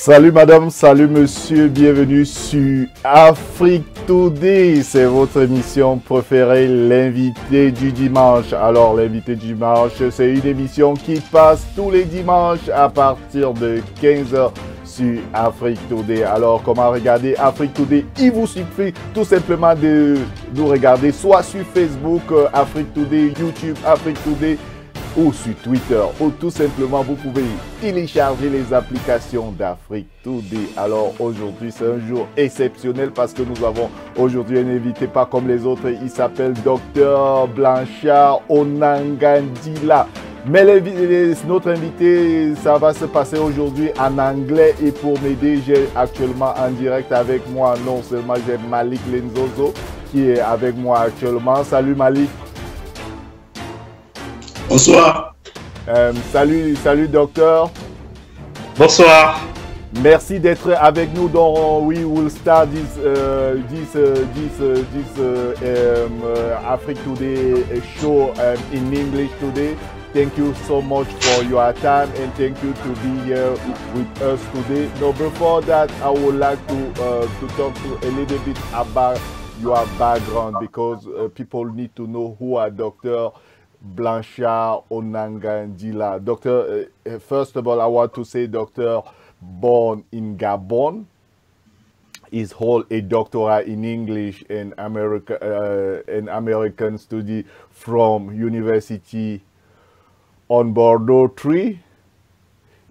Salut madame, salut monsieur, bienvenue sur Afrique Today. C'est votre émission préférée, l'invité du dimanche. Alors l'invité du dimanche, c'est une émission qui passe tous les dimanches à partir de 15h sur Afrique Today. Alors comment regarder Afrique Today? Il vous suffit tout simplement de nous regarder soit sur Facebook, Afrique Today, YouTube, Afrique Today, ou sur Twitter, ou tout simplement vous pouvez télécharger les applications d'Afrique Today. Alors aujourd'hui c'est un jour exceptionnel parce que nous avons aujourd'hui un invité pas comme les autres. Il s'appelle Dr Blanchard Onanga Ndjila. Mais notre invité, ça va se passer aujourd'hui en anglais, et pour m'aider, j'ai actuellement en direct avec moi, non seulement j'ai Malik Lenzozo qui est avec moi actuellement. Salut Malik. Bonsoir. Salut docteur. Bonsoir. Merci d'être avec nous dans We Will Start this Afrique Today show in English today. Thank you so much for your time and thank you to be here with us today. Now before that, I would like to talk to a little bit about your background because people need to know who are Dr. Blanchard Onanga Ndjila. Doctor, first of all, I want to say Doctor born in Gabon. He's hold a doctorate in English and American study from University on Bordeaux 3.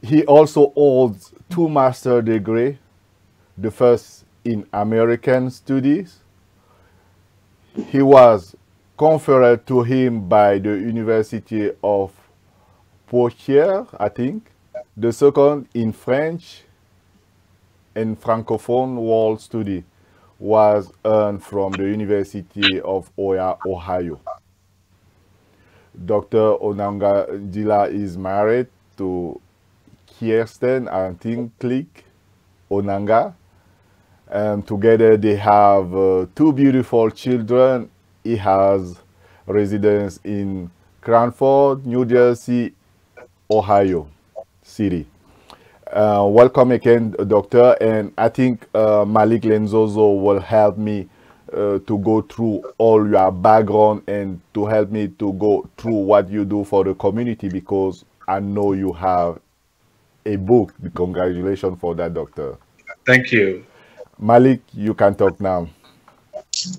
He also holds 2 master's degrees, the first in American studies. He was conferred to him by the University of Poitiers, I think. The second in French and Francophone World Study was earned from the University of Ohio. Dr. Onanga Ndjila is married to Kirsten, I think, Onanga. And together they have 2 beautiful children. He has residence in Cranford, New Jersey, Ohio City. Welcome again, doctor. And I think Malik Lenzozo will help me to go through all your background and to help me to go through what you do for the community, because I know you have a book. Congratulations for that, doctor. Thank you. Malik, you can talk now.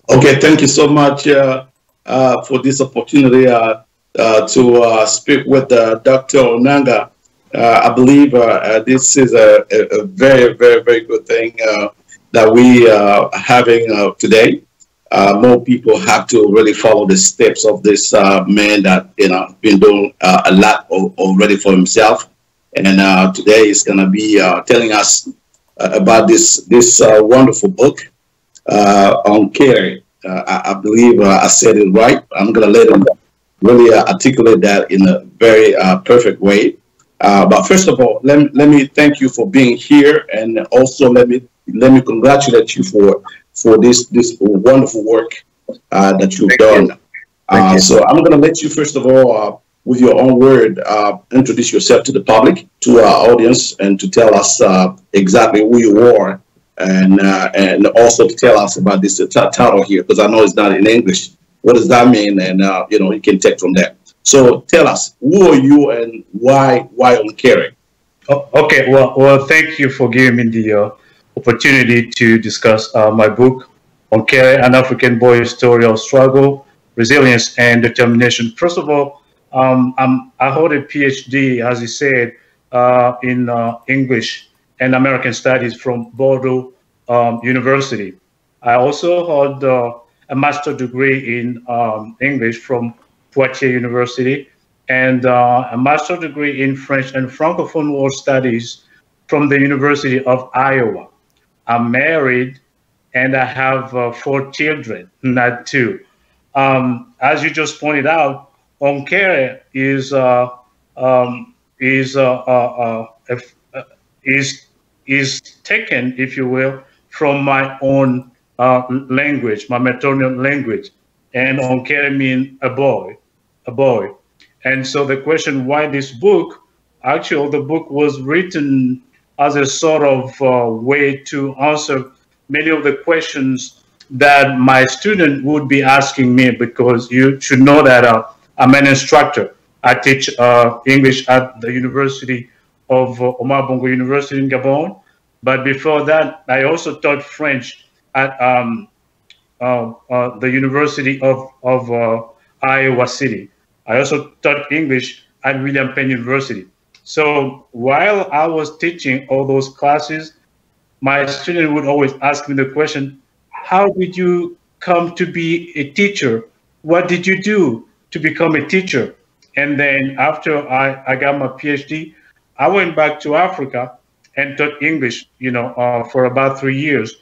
Okay, thank you so much for this opportunity to speak with Dr. Onanga. I believe this is a very, very, very good thing that we are having today. More people have to really follow the steps of this man that been doing a lot already for himself, and today he's going to be telling us about this wonderful book on caring. I believe I said it right. I'm going to let him really articulate that in a very perfect way. But first of all, let me thank you for being here, and also let me congratulate you for this wonderful work that you've done. So I'm going to let you first of all, with your own word, introduce yourself to the public, to our audience, and to tell us exactly who you are, and also to tell us about this title here, because I know it's not in English. What does that mean? And you can take from there. So tell us, who are you and why on caring? Okay, well, thank you for giving me the opportunity to discuss my book on caring, an African boy's story of struggle, resilience, and determination. First of all, I hold a PhD, as you said, in English and American Studies from Bordeaux University. I also had a master's degree in English from Poitiers University, and a master's degree in French and Francophone World Studies from the University of Iowa. I'm married, and I have 4 children, not 2. As you just pointed out, Onkere is taken, if you will, from my own language, my maternal language, and Onkere means a boy. And so the question, why this book? Actually, the book was written as a sort of way to answer many of the questions that my student would be asking me, because you should know that I'm an instructor. I teach English at the University of Omar Bongo University in Gabon. But before that, I also taught French at the University of Iowa City. I also taught English at William Penn University. So while I was teaching all those classes, my student would always ask me the question, how did you come to be a teacher? What did you do to become a teacher? And then after I got my PhD, I went back to Africa and taught English, for about 3 years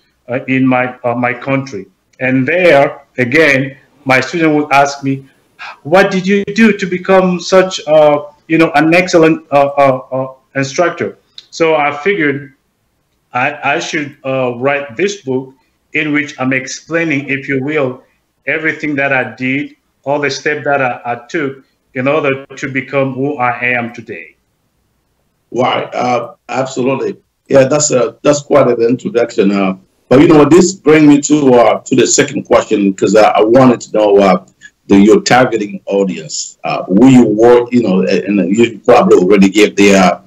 in my country. And there, again, my student would ask me, what did you do to become such, an excellent instructor? So I figured I should write this book in which I'm explaining, if you will, everything that I did, all the steps that I took in order to become who I am today. Right, absolutely. Yeah, that's quite an introduction. But this brings me to the second question, because I wanted to know your targeting audience, who you work, and you probably already gave the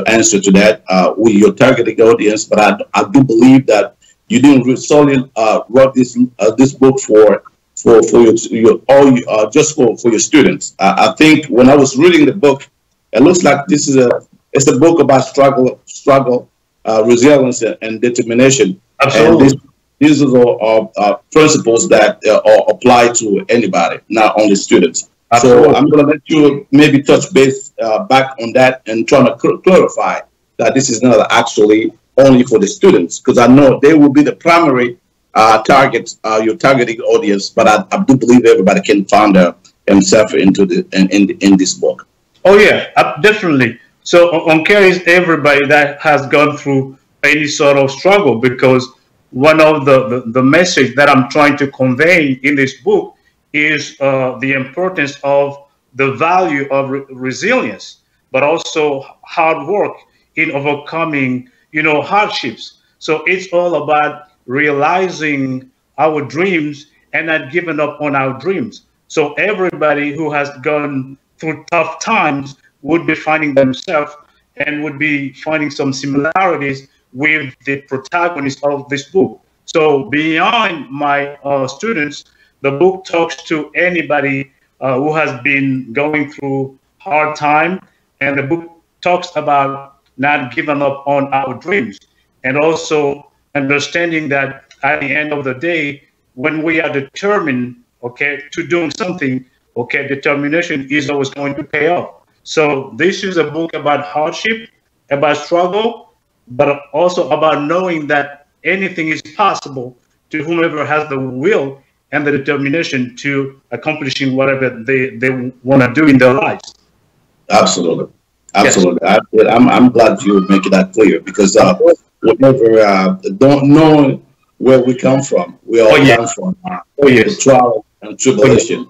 answer to that, with your targeting audience. But I do believe that you didn't solely write this book for your students. I think when I was reading the book, it looks like it's a book about struggle, resilience, and determination. Absolutely. And these are principles that apply to anybody, not only students. Absolutely. So I'm going to let you maybe touch base back on that and trying to clarify that this is not actually only for the students, because I know they will be the primary target, your targeting audience, but I do believe everybody can find himself into in this book. Oh yeah, definitely. So Onkere is everybody that has gone through any sort of struggle, because one of the message that I'm trying to convey in this book is the importance of the value of resilience, but also hard work in overcoming, hardships. So it's all about realizing our dreams and not giving up on our dreams. So everybody who has gone through tough times would be finding themselves and would be finding some similarities with the protagonist of this book. So beyond my students, the book talks to anybody who has been going through hard time, and the book talks about not giving up on our dreams, and also understanding that at the end of the day, when we are determined, to doing something, determination is always going to pay off. So this is a book about hardship, about struggle, but also about knowing that anything is possible to whomever has the will and the determination to accomplishing whatever they want to do in their lives. Absolutely. Absolutely. Yes. I'm glad you make that clear, because whenever don't know where we come from, we all come from the trial and tribulation.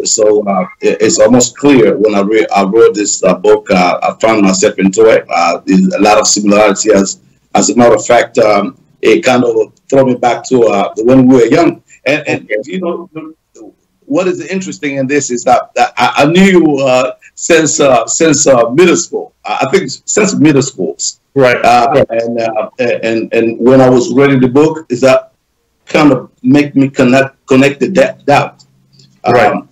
So it's almost clear when I wrote this book, I found myself into it. There's a lot of similarity. As a matter of fact, it kind of threw me back to when we were young. And what is interesting in this is that I knew you since middle school. I think since middle schools. Right. And when I was reading the book, is that kind of make me connect the dots. Right.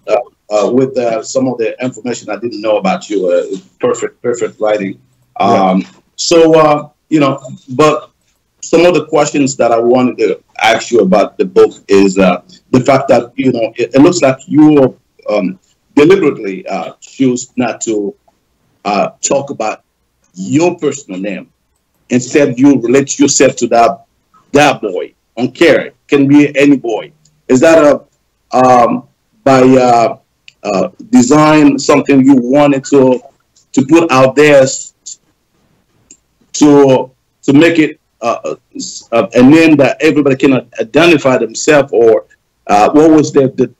With some of the information I didn't know about you. Perfect writing. But some of the questions that I wanted to ask you about the book is the fact that, you know, it looks like you deliberately choose not to talk about your personal name. Instead, you relate yourself to that boy. On Carey, can be any boy. Is that by design, something you wanted to put out there to make it a name that everybody can identify themselves, or what was the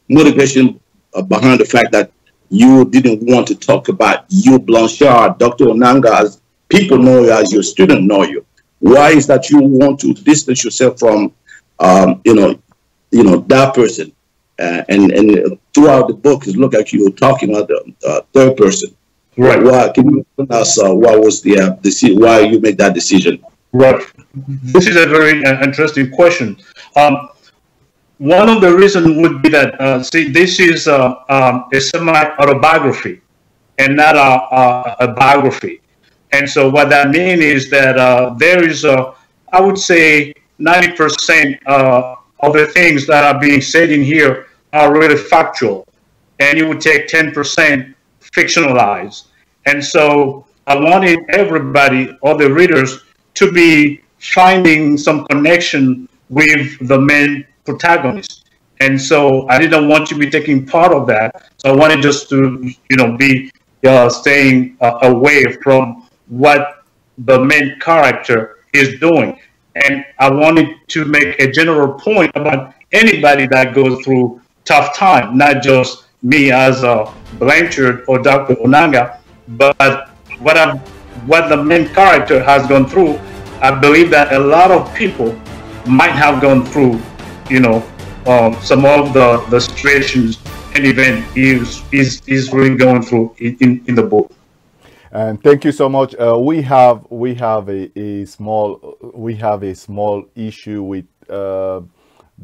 motivation behind the fact that you didn't want to talk about you, Blanchard, Dr. Onanga, as people know you, as your student know you? Why is that you want to distance yourself from, that person? And throughout the book, it looked like you were talking about the third person. Right. Why? Can you tell us what was why you made that decision? Right. This is a very interesting question. One of the reasons would be that, this is a semi-autobiography and not a biography. And so what that means is that there is, I would say, 90% of the things that are being said in here are really factual. And you would take 10% fictionalized. And so I wanted everybody, all the readers, to be finding some connection with the main protagonist. And so I didn't want to be taking part of that. So I wanted just to, be staying away from what the main character is doing. And I wanted to make a general point about anybody that goes through tough time, not just me as a Blanchard or Dr. Onanga, but what the main character has gone through. I believe that a lot of people might have gone through, some of the situations and event is really going through in the book. And thank you so much. We have a small issue with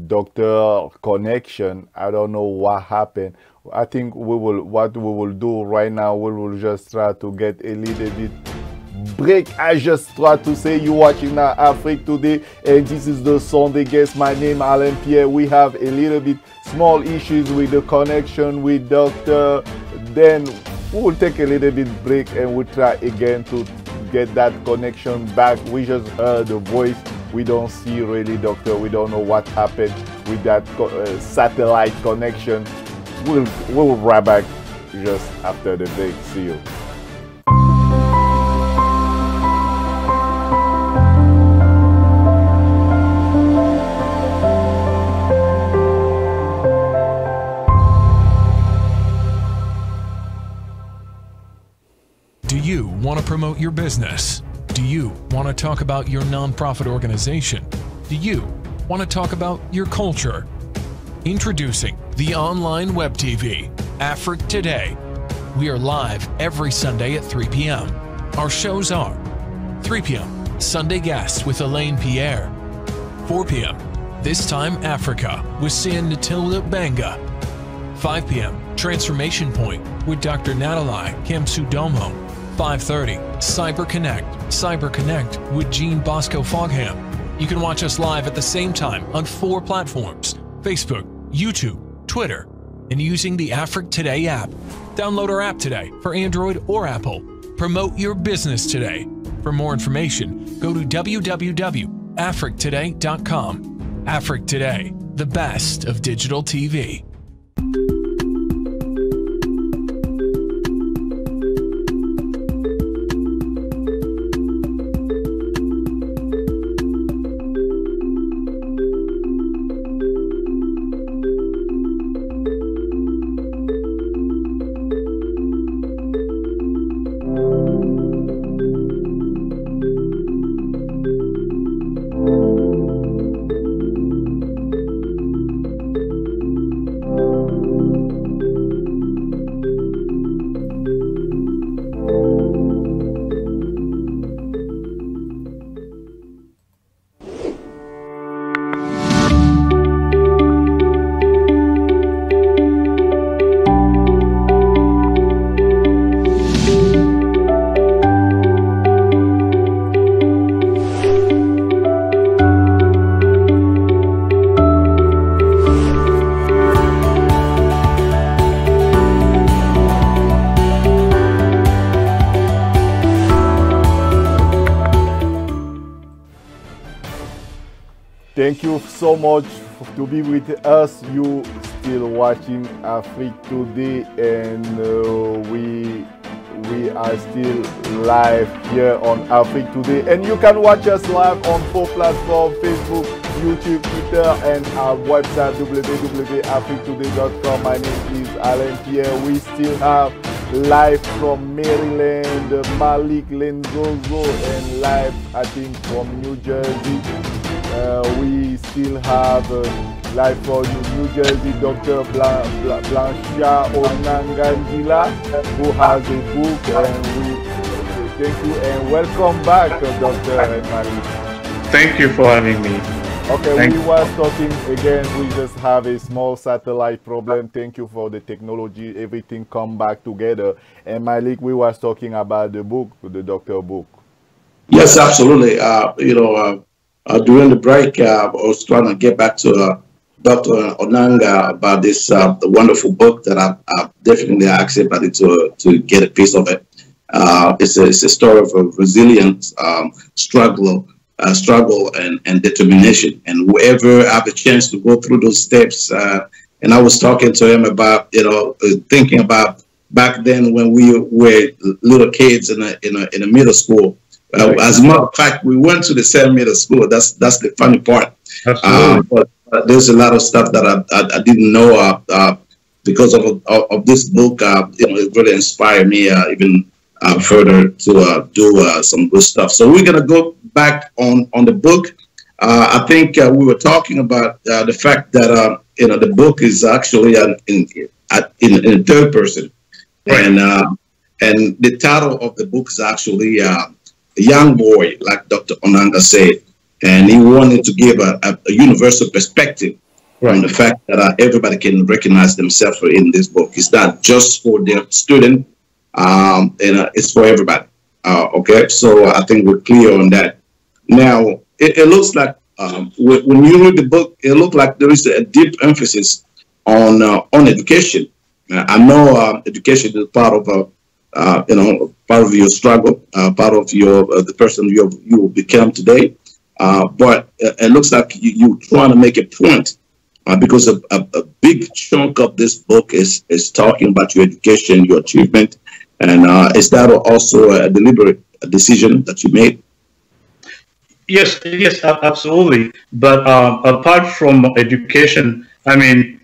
Dr. Connection. I don't know what happened. I think what we will do right now, we will just try to get a little bit break. I just try to say you're watching now Afrique Today, and this is the Sunday guest. My name Alain Pierre. We have a little bit small issues with the connection with Doctor. Then we will take a little bit break and we'll try again to get that connection back. We just heard the voice. We don't see really Doctor. We don't know what happened with that satellite connection. We'll right back just after the break. See you. Do you want to promote your business? Do you want to talk about your nonprofit organization? Do you want to talk about your culture? Introducing the online web TV, Afrique Today. We are live every Sunday at 3 p.m. Our shows are 3 p.m. Sunday Guests with Elaine Pierre. 4 p.m. This Time Africa with Natilda Banga. 5 p.m. Transformation Point with Dr. Natalie Kamsudomo. 5:30 Cyber Connect with Jean Bosco Fogham. You can watch us live at the same time on 4 platforms: Facebook, YouTube, Twitter, and using the Afrique Today app. Download our app today for Android or Apple. Promote your business today. For more information, go to www.afriquetoday.com. Afrique Today, the best of digital TV. Thank you so much to be with us. You still watching Afrique Today, and we are still live here on Afrique Today, and you can watch us live on 4 platforms: Facebook, YouTube, Twitter, and our website www.afriquetoday.com. My name is Alain Pierre. We still have live from Maryland, Malik Lenzozo, and live, I think, from New Jersey. We still have live from New Jersey, Dr. Blanchard Onanga Ndjila, who has a book, and we thank you and welcome back, Dr. and Malik. Thank you for having me. Okay, we was talking again. We just have a small satellite problem. Thank you for the technology. Everything come back together. And Malik, we was talking about the book, the doctor book. Yes, absolutely. During the break, I was trying to get back to Dr. Onanga about this the wonderful book that I definitely asked everybody to get a piece of it. It's a story of resilience, struggle and determination. And whoever have a chance to go through those steps, and I was talking to him about, thinking about back then when we were little kids in a middle school. As a matter of fact, we went to the same middle school. That's the funny part. But there's a lot of stuff that I didn't know because of this book. It really inspired me even further to do some good stuff. So we're gonna go back on the book. I think we were talking about the fact that the book is actually in third person, right. And the title of the book is actually a young boy, like Dr. Onanga said, and he wanted to give a universal perspective on the fact that everybody can recognize themselves in this book. It's not just for their student, and it's for everybody. Okay, so I think we're clear on that. Now, it looks like when you read the book, it looks like there is a deep emphasis on education. I know education is part of part of your struggle, part of the person you will become today. But it looks like you're trying to make a point because a big chunk of this book is talking about your education, your achievement, and is that also a deliberate decision that you made? Yes, absolutely. But apart from education, I mean,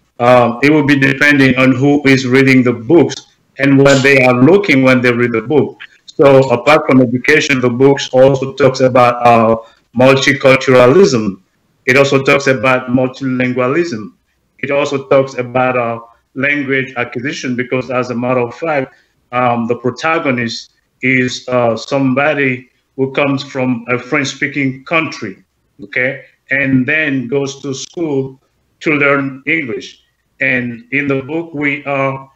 it will be depending on who is reading the books and what they are looking when they read the book. So apart from education, the books also talks about multiculturalism. It also talks about multilingualism. It also talks about language acquisition, because as a matter of fact, the protagonist is somebody who comes from a French-speaking country, okay, and then goes to school to learn English. And in the book, we are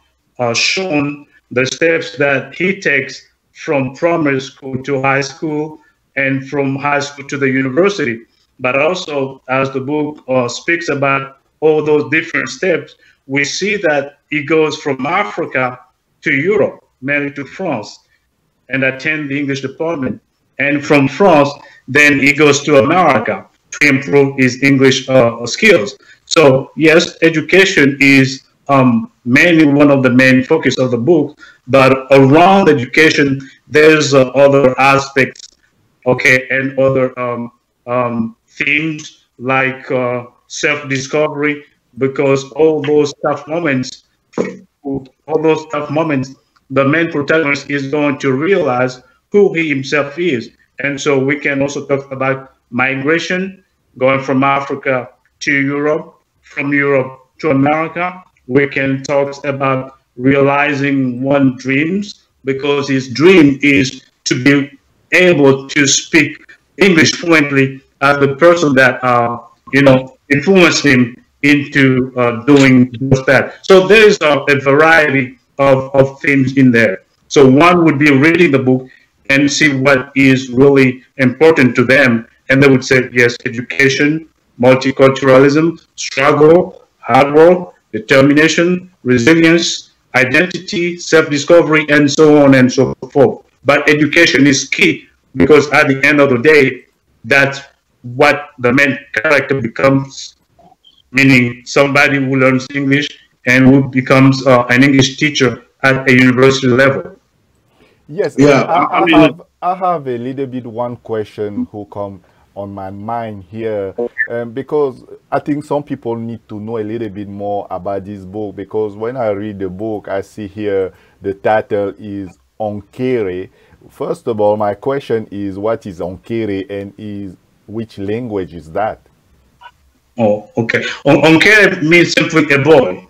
shown the steps that he takes from primary school to high school and from high school to the university. But also, as the book speaks about all those different steps, we see that he goes from Africa to Europe, mainly to France, and attend the English department. And from France, then he goes to America to improve his English skills. So yes, education is mainly one of the main focus of the book, but around education, there's other aspects, okay, and other themes like self-discovery, because all those tough moments, the main protagonist is going to realize who he himself is. And so we can also talk about migration, going from Africa to Europe, from Europe to America. We can talk about realizing one's dreams, because his dream is to be able to speak English fluently as the person that, influenced him into doing just that. So there is a variety of themes in there. So one would be reading the book and see what is really important to them. And they would say, yes, education, multiculturalism, struggle, hard work, determination, resilience, identity, self-discovery, and so on and so forth. But education is key, because at the end of the day, that's what the main character becomes, meaning somebody who learns English and who becomes an English teacher at a university level. Yes, Yeah, I have a little bit one question who come on my mind here, because I think some people need to know a little bit more about this book, because when I read the book, I see here the title is Onkere. First of all, my question is, what is Onkere, and which language is that? Oh, okay. Onkere means simply a boy.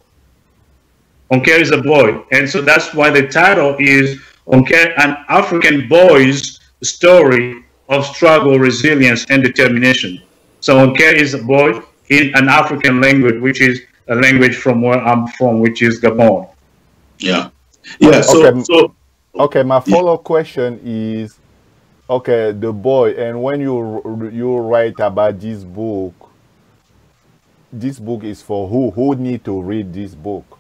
Onkere is a boy, and so that's why the title is Onkere, an African boy's story of struggle, resilience, and determination. So Onkere is a boy in an African language, which is a language from where I'm from, which is Gabon. yeah, yeah. Okay, my follow-up question is, okay, the boy, and when you write about this book is for who? Who need to read this book?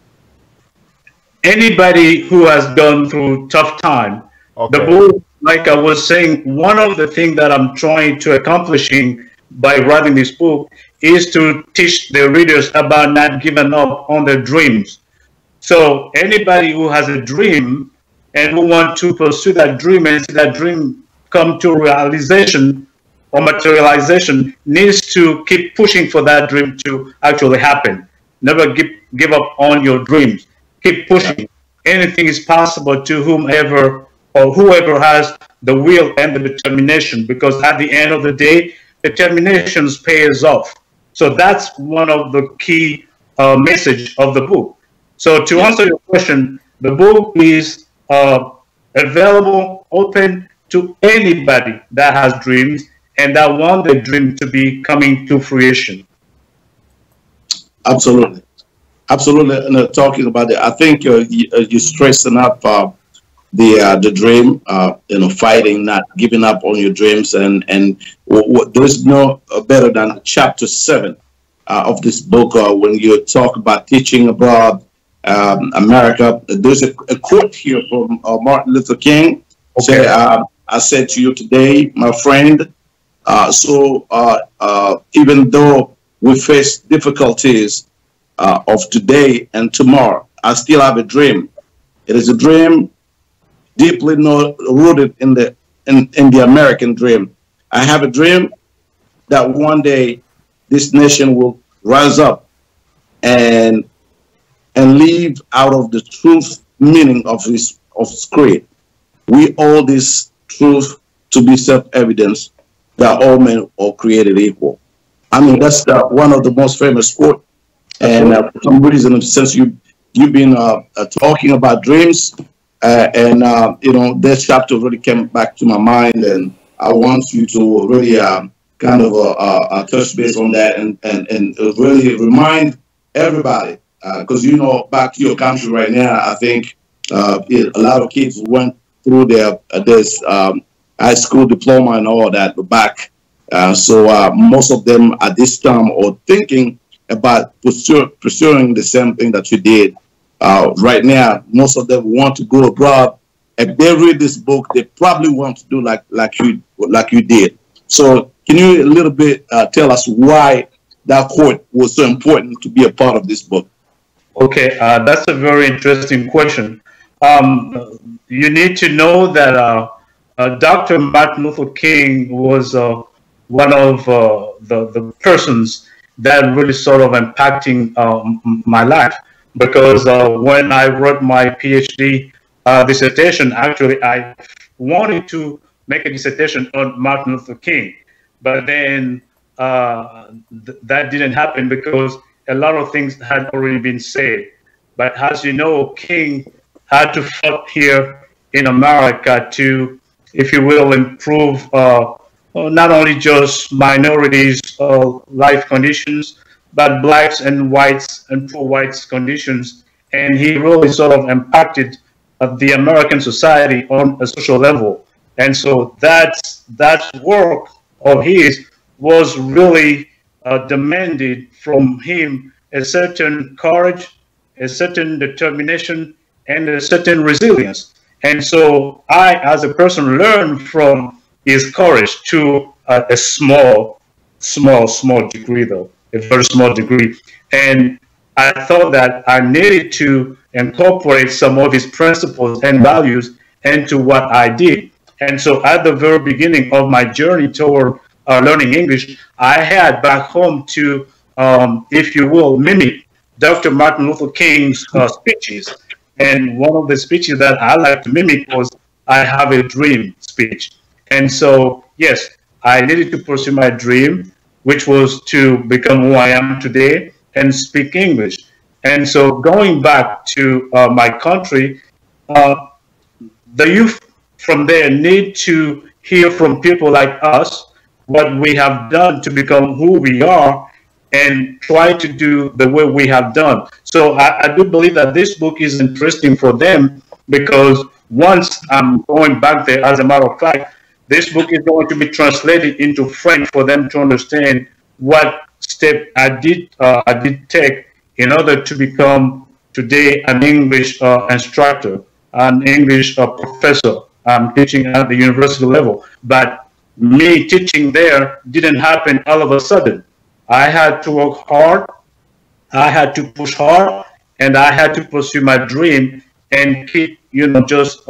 Anybody who has gone through tough time. Okay. The book, like I was saying, one of the things that I'm trying to accomplishing by writing this book is to teach the readers about not giving up on their dreams. So anybody who has a dream and who want to pursue that dream and see that dream come to realization or materialization needs to keep pushing for that dream to actually happen. Never give up on your dreams. Keep pushing. Anything is possible to whomever or whoever has the will and the determination, because at the end of the day, determination pays off. So that's one of the key message of the book. So to answer your question, the book is available, open to anybody that has dreams and that want their dream to be coming to fruition. Absolutely. Absolutely. And talking about it, I think you stressing up the dream, fighting, not giving up on your dreams, and there's no better than chapter 7 of this book when you talk about teaching abroad, America. There's a quote here from Martin Luther King. Okay. I said to you today, my friend, even though we face difficulties of today and tomorrow, I still have a dream. It is a dream deeply rooted in the American dream. I have a dream that one day this nation will rise up and live out of the truth meaning of its creed. We owe this truth to be self-evidence that all men are created equal. I mean, that's one of the most famous quotes. And for some reason, since you've been talking about dreams, this chapter really came back to my mind, and I want you to really kind of touch base on that and really remind everybody, because back to your country right now, I think a lot of kids went through their high school diploma and all that back. So most of them at this time are thinking about pursuing the same thing that you did. Right now, most of them want to go abroad. If they read this book, they probably want to do like you did. So can you a little bit tell us why that quote was so important to be a part of this book? Okay, that's a very interesting question. You need to know that Dr. Martin Luther King was one of the persons that really sort of impacting my life, because when I wrote my PhD dissertation, actually I wanted to make a dissertation on Martin Luther King, but then that didn't happen because a lot of things had already been said. But as you know, King had to fight here in America to, if you will, improve not only just minorities' life conditions, but blacks and whites and poor whites' conditions. And he really sort of impacted the American society on a social level. And so that work of his was really demanded from him a certain courage, a certain determination, and a certain resilience. And so I, as a person, learned from his courage to a small small degree though, a very small degree. And I thought that I needed to incorporate some of his principles and values into what I did. And so at the very beginning of my journey toward learning English, I had back home to, if you will, mimic Dr. Martin Luther King's speeches. And one of the speeches that I like to mimic was "I have a dream" speech. And so, yes, I needed to pursue my dream, which was to become who I am today and speak English. And so going back to my country, the youth from there need to hear from people like us what we have done to become who we are and try to do the way we have done. So I do believe that this book is interesting for them, because once I'm going back there, as a matter of fact, this book is going to be translated into French for them to understand what step I did take in order to become today an English instructor, an English professor. I'm teaching at the university level, but me teaching there didn't happen all of a sudden. I had to work hard, I had to push hard, and I had to pursue my dream and keep, just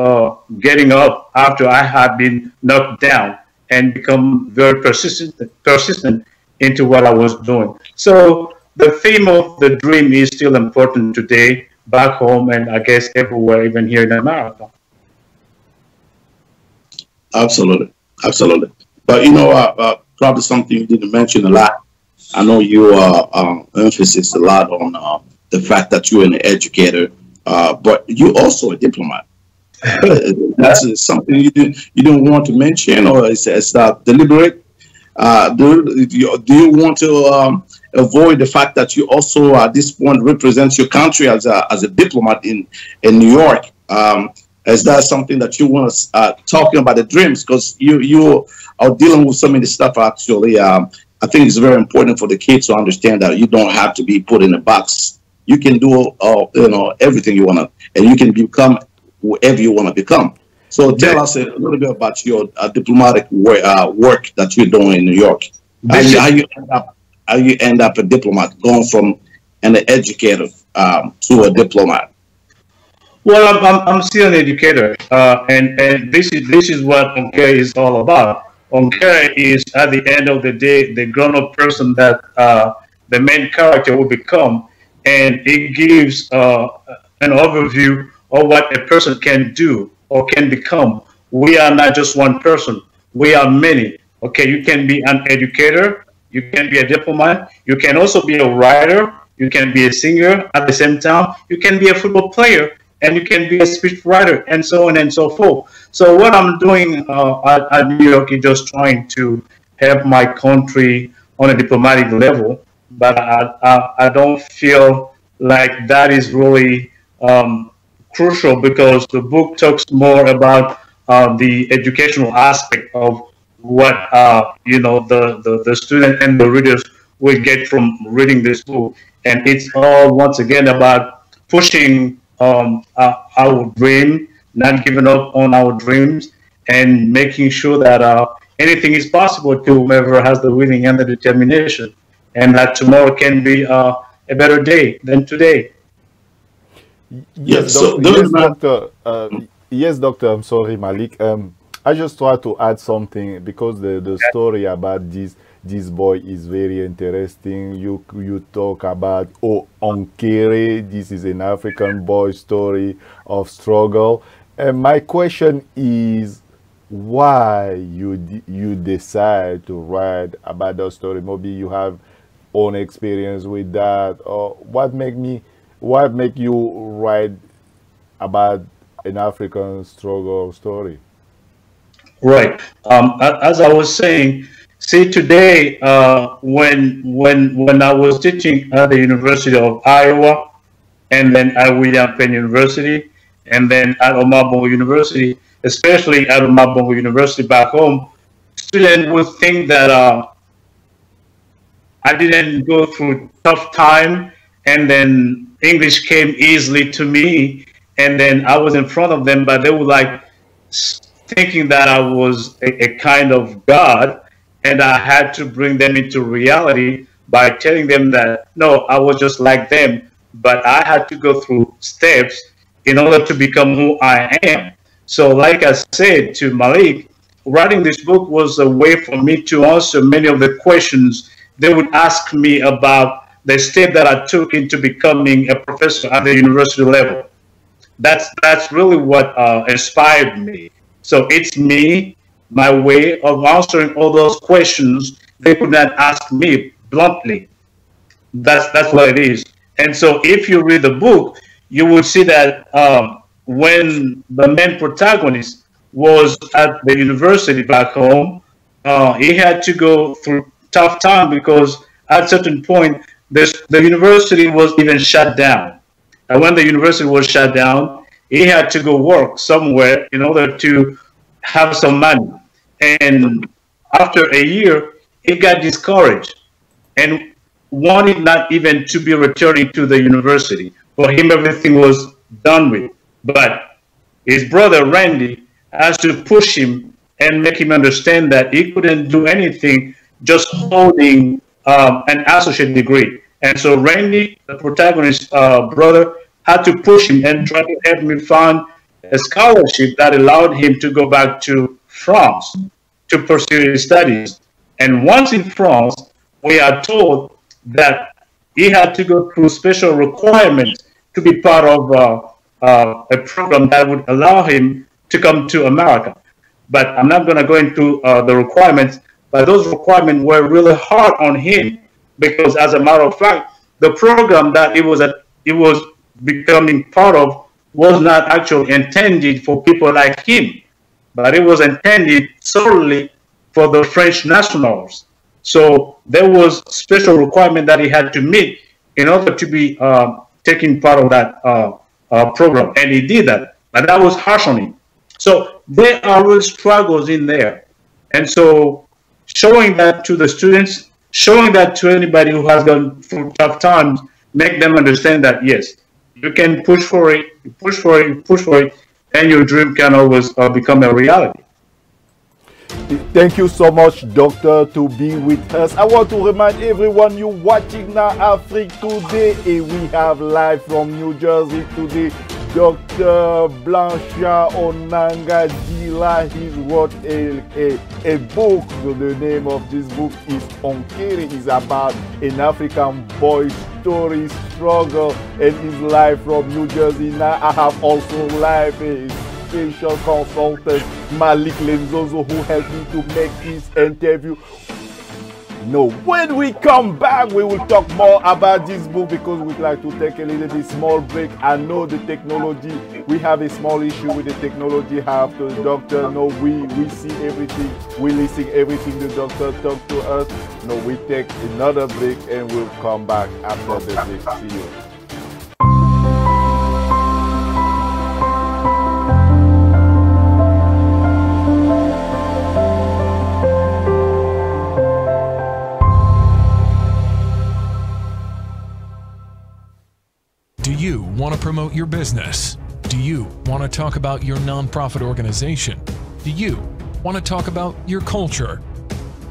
getting up after I had been knocked down, and become very persistent into what I was doing. So the theme of the dream is still important today, back home, and I guess everywhere, even here in America. Absolutely, absolutely. But probably something you didn't mention a lot. I know you emphasis a lot on the fact that you're an educator, but you're also a diplomat. That's something you didn't want to mention, or it's deliberate. Do you want to avoid the fact that you also at this point represent your country as a diplomat in New York? Is that something that you want to talking about the dreams, because you are dealing with some of the stuff actually? I think it's very important for the kids to understand that you don't have to be put in a box. You can do everything you want to, and you can become whoever you want to become. So tell us a little bit about your diplomatic work that you're doing in New York. How you end up a diplomat, going from an educator to a diplomat. Well, I'm still an educator, and this is what Onkere is all about. Onkere is, at the end of the day, the grown-up person that the main character will become, and it gives an overview of what a person can do or can become. We are not just one person; we are many. Okay, you can be an educator, you can be a diplomat, you can also be a writer, you can be a singer at the same time, you can be a football player, and you can be a speech writer, and so on and so forth. So what I'm doing at New York is just trying to help my country on a diplomatic level, but I don't feel like that is really crucial, because the book talks more about the educational aspect of what the student and the readers will get from reading this book, and it's all once again about pushing our dream, not giving up on our dreams, and making sure that anything is possible to whomever has the willing and the determination, and that tomorrow can be a better day than today. Yes, doctor. Yes, doctor. I'm sorry, Malik. I just try to add something, because the story about this boy is very interesting. You talk about Onkere. This is an African boy story of struggle. And my question is, why you decide to write about that story? Maybe you have own experience with that, or what make you write about an African struggle story? Right. As I was saying, see, today, when I was teaching at the University of Iowa, and then at William Penn University, and then at Omabongo University, especially at Omabongo University back home, students would think that I didn't go through tough time, and then English came easily to me, and then I was in front of them, but they were like thinking that I was a kind of God, and I had to bring them into reality by telling them that, no, I was just like them, but I had to go through steps in order to become who I am. So like I said to Malik, writing this book was a way for me to answer many of the questions they would ask me about the step that I took into becoming a professor at the university level. That's really what inspired me. So it's me, my way of answering all those questions they could not ask me bluntly. That's what it is. And so if you read the book, you will see that when the main protagonist was at the university back home, he had to go through tough time because at a certain point, the university was even shut down. And when the university was shut down, he had to go work somewhere in order to have some money. And after a year, he got discouraged and wanted not even to be returning to the university. For him, everything was done with. But his brother, Randy, has to push him and make him understand that he couldn't do anything just holding an associate degree. And so Randy, the protagonist's brother, had to push him and try to help me find a scholarship that allowed him to go back to France to pursue his studies. And once in France, we are told that he had to go through special requirements to be part of a program that would allow him to come to America. But I'm not going to go into the requirements, but those requirements were really hard on him because, as a matter of fact, the program that it was becoming part of was not actually intended for people like him, but it was intended solely for the French nationals. So there was special requirement that he had to meet in order to be taking part of that program, and he did that, but that was harsh on him. So there are real struggles in there, and so showing that to the students, showing that to anybody who has gone through tough times, make them understand that yes, you can push for it, you push for it, you push for it, and your dream can always become a reality. Thank you so much, Doctor, to be with us. I want to remind everyone you watching now Afrique Today, and we have live from New Jersey today, Dr. Blanchard Onanga Ndjila. He wrote a book. The name of this book is Onkere. It's about an African boy's story, struggle, and his life from New Jersey. Now I have also live a special consultant, Malik Lenzozo, who helped me to make this interview. No, when we come back, we will talk more about this book because we'd like to take a little bit small break. I know the technology, we have a small issue with the technology. Have the doctor, no, we see everything, we listen everything the doctor talk to us. No, we take another break and we'll come back after the break. See you. Do you want to promote your business? Do you want to talk about your nonprofit organization? Do you want to talk about your culture?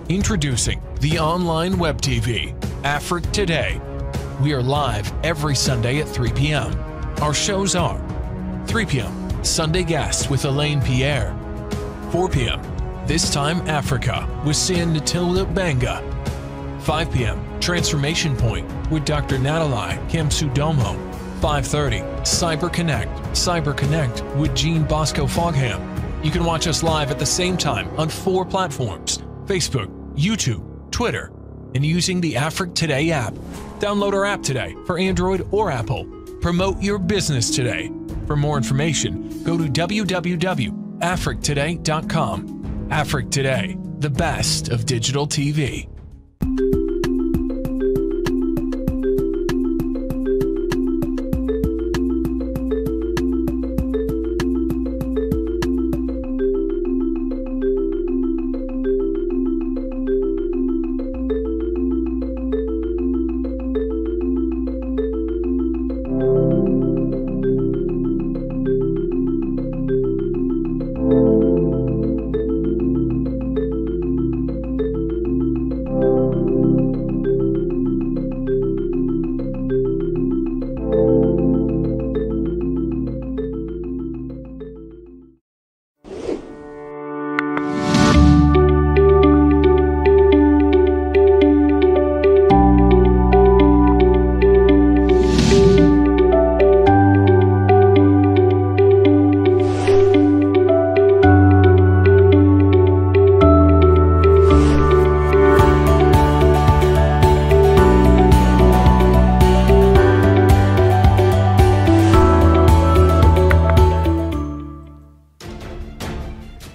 Introducing the online web TV, Afrique Today. We are live every Sunday at 3 p.m. Our shows are 3 p.m. Sunday Guests with Elaine Pierre. 4 p.m. This Time Africa with San Natilda Banga. 5 p.m. Transformation Point with Dr. Natalie Kamsudomo. 5:30 Cyber Connect with Jean Bosco Fogham. You can watch us live at the same time on 4 platforms: Facebook, YouTube, Twitter, and using the Afrique Today app. Download our app today for Android or Apple. Promote your business today. For more information, go to www.afriquetoday.com. Afrique Today, the best of digital TV.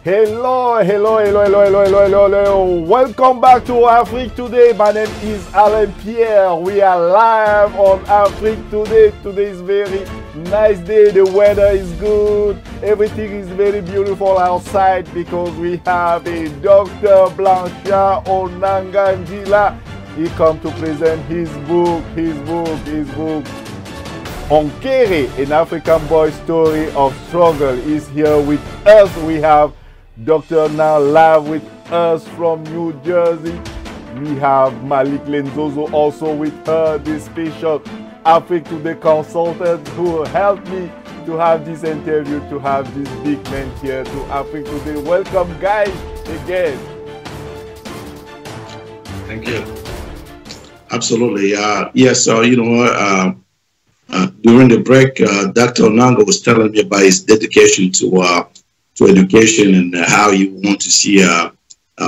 Hello, hello, hello, hello, hello, hello, hello, hello. Welcome back to Afrique Today. My name is Alain Pierre. We are live on Afrique Today. Today is very nice day. The weather is good. Everything is very beautiful outside because we have a Dr. Blanchard Onanga Ndjila. He come to present his book. Onkere, an African boy story of struggle, is here with us. We have Dr. now live with us from New Jersey. We have Malik Lenzozo also with her, this special Afrique Today consultant who helped me to have this interview, to have this big man here to Afrique Today. Welcome, guys, again. Thank you. Absolutely. Yes, during the break, Dr. Onanga was telling me about his dedication to education and how you want to see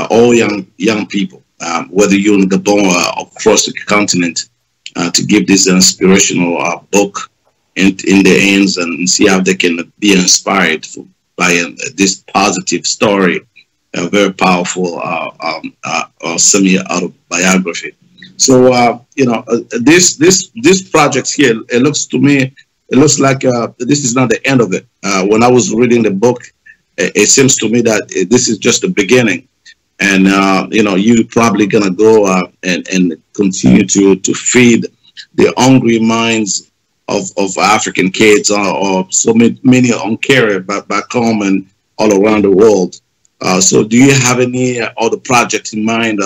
all young people, whether you're in Gabon or across the continent, to give this inspirational book in their hands and see how they can be inspired by this positive story, a very powerful semi-autobiography. So this project here, it looks to me, it looks like this is not the end of it. When I was reading the book, it seems to me that this is just the beginning, and you're probably gonna go and continue to feed the hungry minds of African kids or so many Onkere back home and all around the world. So do you have any other projects in mind?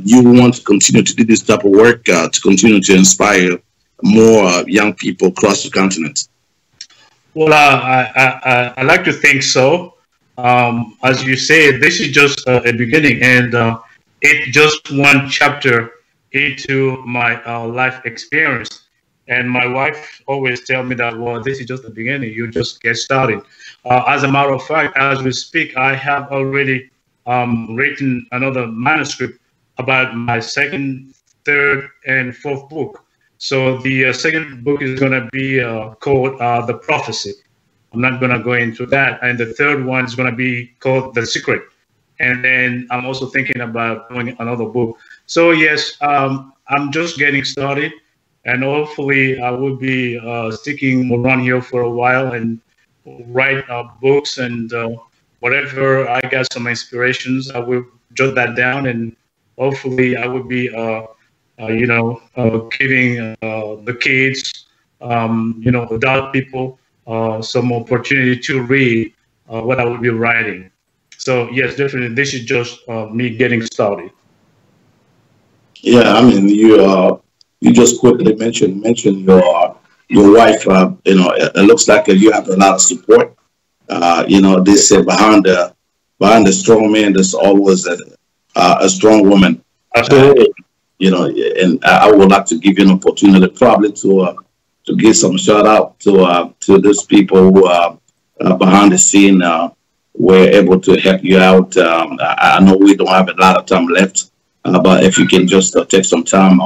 You want to continue to do this type of work to continue to inspire more young people across the continent? Well, I like to think so. As you say, this is just a beginning, and it's just one chapter into my life experience. And my wife always tells me that, well, this is just the beginning. You just get started. As a matter of fact, as we speak, I have already written another manuscript about my second, third, and fourth book. So the second book is going to be called The Prophecy. I'm not going to go into that. And the third one is going to be called The Secret. And then I'm also thinking about doing another book. So yes, I'm just getting started. And hopefully I will be sticking around here for a while and write books and whatever I got some inspirations, I will jot that down, and hopefully I will be giving the kids, adult people, some opportunity to read what I will be writing. So yes, definitely, this is just me getting started. Yeah, I mean, you just quickly mentioned your wife. It looks like you have a lot of support. They say behind the strong man, there's always a strong woman. Absolutely. And I would like to give you an opportunity probably to give some shout out to those people who are behind the scene, were able to help you out. I know we don't have a lot of time left, but if you can just take some time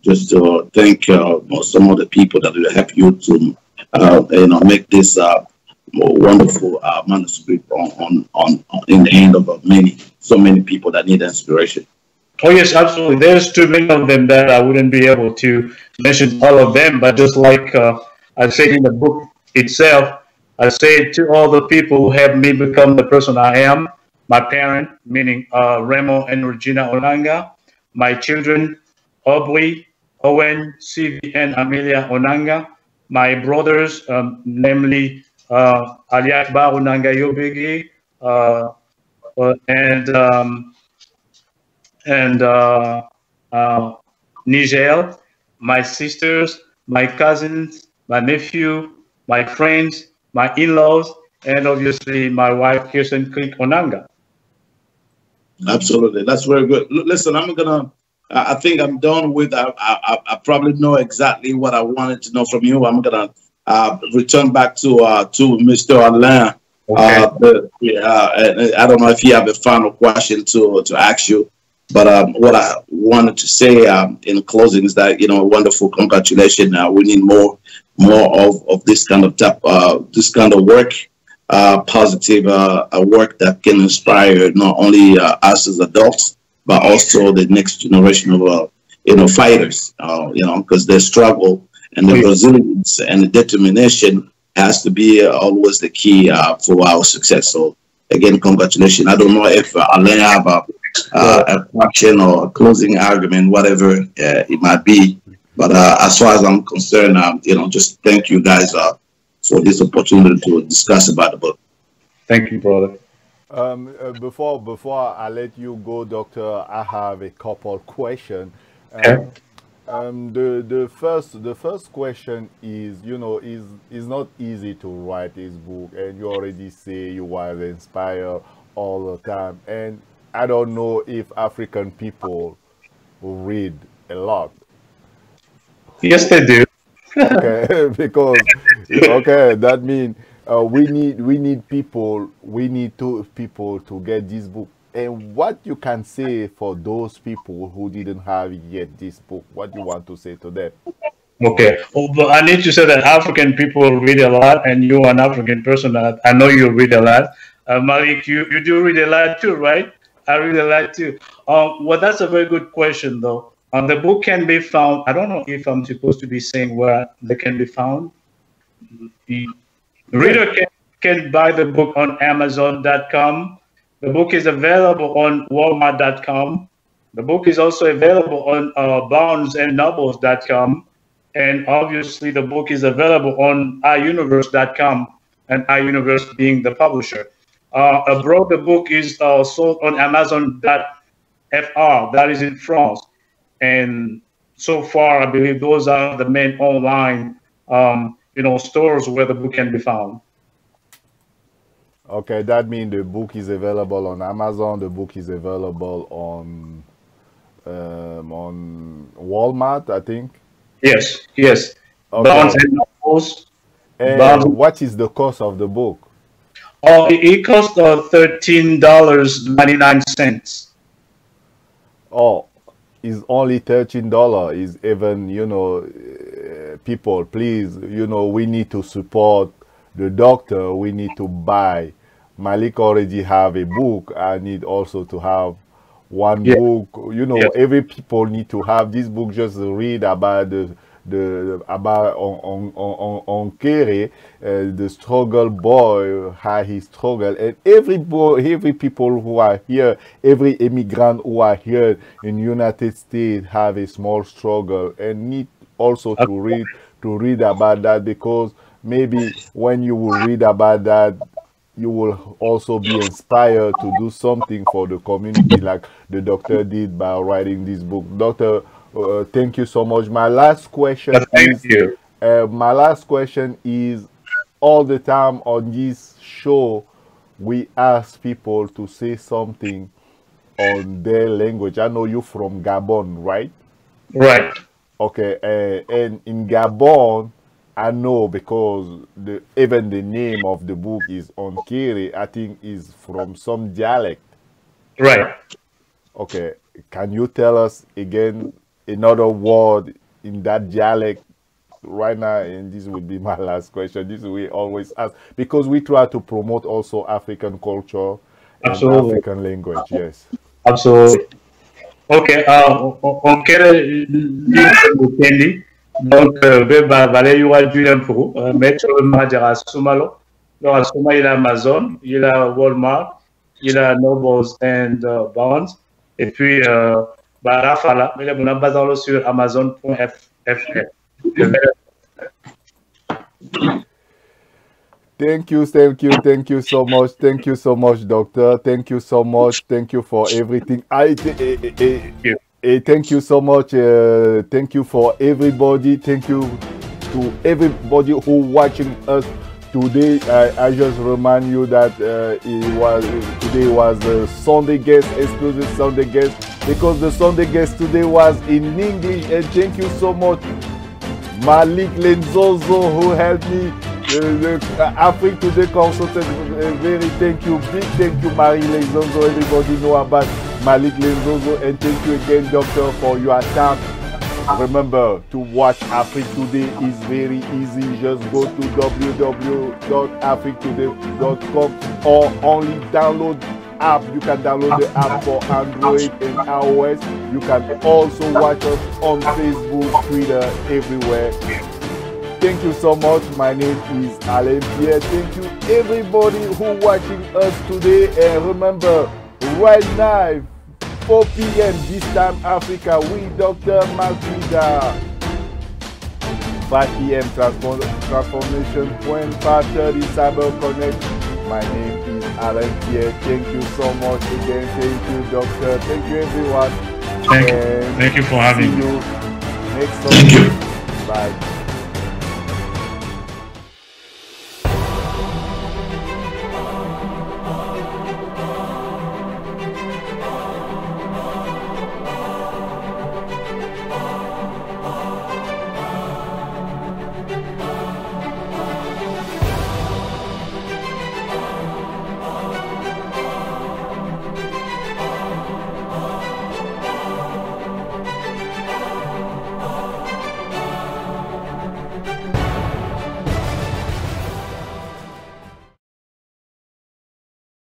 just to thank some of the people that will help you to make this wonderful manuscript in the hand of so many people that need inspiration. Oh yes, absolutely. There's too many of them that I wouldn't be able to mention all of them. But just like I said in the book itself, I say to all the people who helped me become the person I am: my parent, meaning Remo and Regina Onanga; my children, Aubrey, Owen, Sylvie, and Amelia Onanga; my brothers, namely Aliakba Onanga Yobegi, and Nigel, my sisters, my cousins, my nephew, my friends, my in-laws, and obviously my wife, Kirsten Creek Onanga. Absolutely. That's very good. Listen, I think I'm done with, I probably know exactly what I wanted to know from you. I'm going to return back to Mr. Alain. Okay. I don't know if you have a final question to ask you. But what I wanted to say in closing is that, wonderful congratulations. We need more of this kind of work positive work that can inspire not only us as adults, but also the next generation of fighters. Because their struggle and the resilience and the determination has to be always the key for our success. So again, congratulations. I don't know if Alain have a question or a closing argument, whatever it might be. But as far as I'm concerned, just thank you guys for this opportunity to discuss about the book. Thank you, brother. Before I let you go, Doctor, I have a couple questions. The first question is, it's not easy to write this book, and you already say you were inspired all the time, and I don't know if African people read a lot. Yes, they do. Okay, because that means we need people to get this book. And what you can say for those people who didn't have yet this book, what you want to say to them? Okay, but I need to say that African people read a lot, and you're an African person. I know you read a lot. Malik, you do read a lot too, right? I read a lot too. Well, that's a very good question, though. The book can be found. I don't know if I'm supposed to be saying where they can be found. The reader can buy the book on Amazon.com. The book is available on Walmart.com. The book is also available on BarnesandNobles.com. And obviously, the book is available on iUniverse.com, and iUniverse being the publisher. Abroad, the book is sold on Amazon.fr, that is in France. And so far, I believe those are the main online, stores where the book can be found. Okay, that means the book is available on Amazon. The book is available on Walmart, I think. Yes. Okay. Barnes and Nobles. And what is the cost of the book? It costs $13.99. Oh, it's only $13. Is even people, please, we need to support the doctor. We need to buy. Malik already have a book. I need also to have one book. Every people need to have this book. Just read about about Onkere, the struggle boy, how he struggled, and every people who are here, every immigrant who are here in United States have a small struggle and need also to read about that, because maybe when you will read about that, you will also be inspired to do something for the community like the doctor did by writing this book. Doctor, thank you so much. My last question is, all the time on this show, we ask people to say something on their language. I know you're from Gabon, right? Right. Okay, and in Gabon, I know because even the name of the book is Onkere, I think is from some dialect. Right. Okay, can you tell us again another word in that dialect right now? And this would be my last question. This we always ask, because we try to promote also African culture and African language. Yes. Absolutely. Okay. Onkere Kendi. Donc, valait y aura du impôt. Mais sur le Madera Sumalo, il y aura Suma, il y a Amazon, il y a Walmart, il y a Nobles and Barnes. Et puis, Rafala, mais on a basé sur Amazon.fr. Thank you so much. Thank you so much, doctor. Thank you so much. Thank you for everything. Thank you so much. Thank you for everybody. Thank you to everybody who watching us today. I just remind you that today was a Sunday guest, exclusive Sunday guest, because the Sunday guest today was in English. And thank you so much, Malik Lenzozo, who helped me. The Africa Today consultant, very thank you, big thank you, Marie Lenzozo. Everybody know about Malik Lenzozo, and thank you again, doctor, for your time. Remember, to watch Afrique Today is very easy. Just go to www.africtoday.com or only download app. You can download the app for Android and iOS. You can also watch us on Facebook, Twitter, everywhere. Thank you so much. My name is Alain Pierre. Thank you everybody who watching us today. And remember, right now, 4 p.m. this time Africa, we Dr. Makrida. 5 p.m. Transformation Point, 5:30 Cyber Connect. My name is Alain Pierre. Thank you so much again. Thank you, Doctor. Thank you, everyone. Thank you for having me. See you next time. Thank you. Bye.